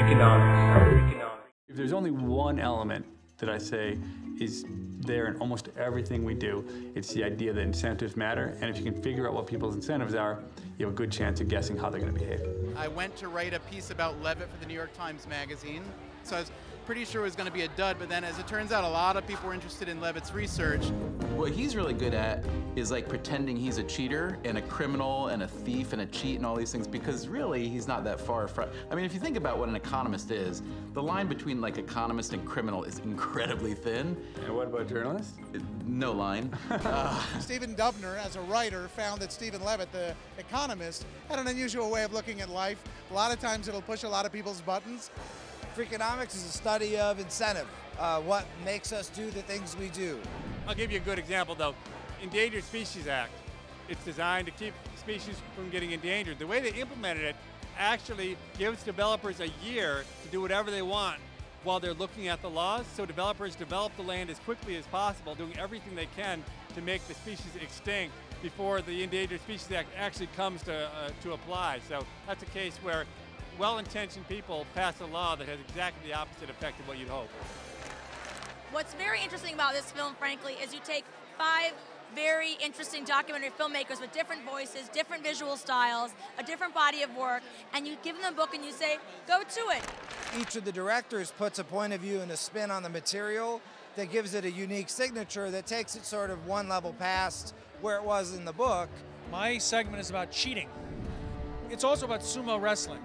Freakonomics. If there's only one element that I say is there in almost everything we do, it's the idea that incentives matter, and if you can figure out what people's incentives are, you have a good chance of guessing how they're going to behave. I went to write a piece about Levitt for the New York Times Magazine, so I was pretty sure it was going to be a dud, but then as it turns out, a lot of people were interested in Levitt's research. What he's really good at is like pretending he's a cheater and a criminal and a thief and a cheat and all these things, because really he's not that far from. I mean, if you think about what an economist is, the line between like economist and criminal is incredibly thin. And what about journalists? No line. Stephen Dubner, as a writer, found that Stephen Levitt, the economist, had an unusual way of looking at life. A lot of times it'll push a lot of people's buttons. Freakonomics is a study of incentive, what makes us do the things we do. I'll give you a good example though. Endangered Species Act. It's designed to keep species from getting endangered. The way they implemented it actually gives developers a year to do whatever they want while they're looking at the laws, so developers develop the land as quickly as possible, doing everything they can to make the species extinct before the Endangered Species Act actually comes to apply. So that's a case where well-intentioned people pass a law that has exactly the opposite effect of what you'd hope. What's very interesting about this film, frankly, is you take 5 very interesting documentary filmmakers with different voices, different visual styles, a different body of work, and you give them a book and you say, go to it. Each of the directors puts a point of view and a spin on the material that gives it a unique signature that takes it sort of one level past where it was in the book. My segment is about cheating. It's also about sumo wrestling.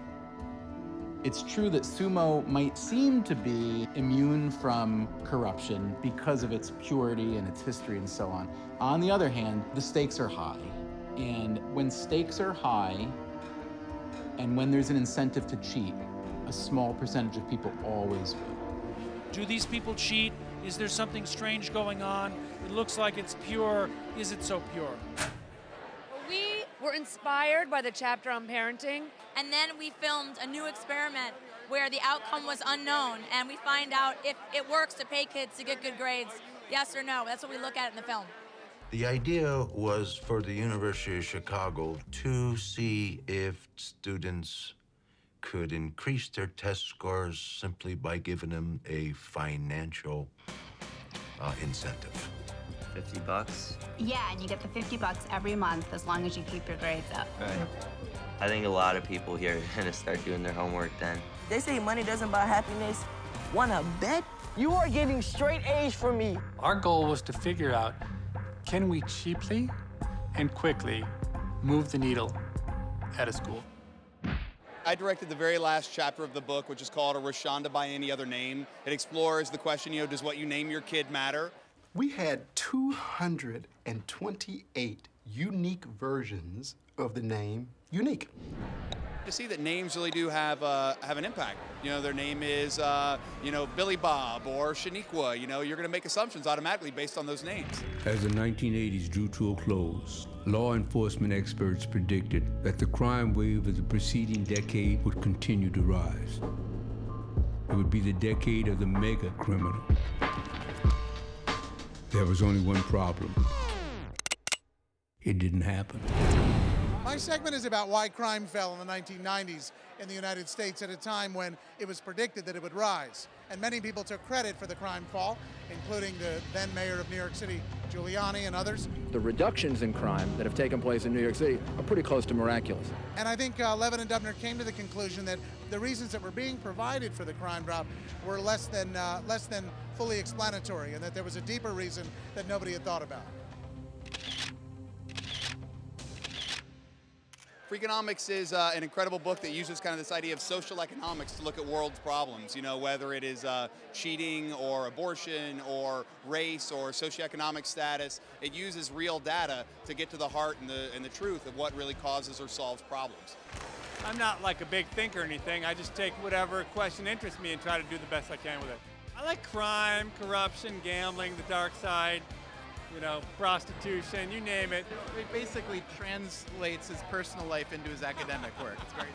It's true that sumo might seem to be immune from corruption because of its purity and its history and so on. On the other hand, the stakes are high. And when stakes are high, and when there's an incentive to cheat, a small percentage of people always will. Do these people cheat? Is there something strange going on? It looks like it's pure. Is it so pure? We were inspired by the chapter on parenting. And then we filmed a new experiment where the outcome was unknown, and we find out if it works to pay kids to get good grades, yes or no. That's what we look at in the film. The idea was for the University of Chicago to see if students could increase their test scores simply by giving them a financial incentive. $50? Yeah, and you get the $50 every month as long as you keep your grades up. Right. I think a lot of people here are gonna start doing their homework then. They say money doesn't buy happiness. Wanna bet? You are getting straight A's from me. Our goal was to figure out, can we cheaply and quickly move the needle at a school? I directed the very last chapter of the book, which is called A Rashonda by Any Other Name. It explores the question, does what you name your kid matter? We had 228 unique versions of the name Unique. To see that names really do have an impact. Their name is, Billy Bob or Shaniqua. You're going to make assumptions automatically based on those names. As the 1980s drew to a close, law enforcement experts predicted that the crime wave of the preceding decade would continue to rise. It would be the decade of the mega criminal. There was only one problem. It didn't happen. My segment is about why crime fell in the 1990s in the United States at a time when it was predicted that it would rise. And many people took credit for the crime fall, including the then mayor of New York City, Giuliani, and others. The reductions in crime that have taken place in New York City are pretty close to miraculous. And I think Levitt and Dubner came to the conclusion that the reasons that were being provided for the crime drop were less than fully explanatory, and that there was a deeper reason that nobody had thought about. Freakonomics is an incredible book that uses kind of this idea of social economics to look at world's problems, whether it is cheating or abortion or race or socioeconomic status. It uses real data to get to the heart and the truth of what really causes or solves problems. I'm not like a big thinker or anything. I just take whatever question interests me and try to do the best I can with it. I like crime, corruption, gambling, the dark side. Prostitution, you name it. It basically translates his personal life into his academic work. It's very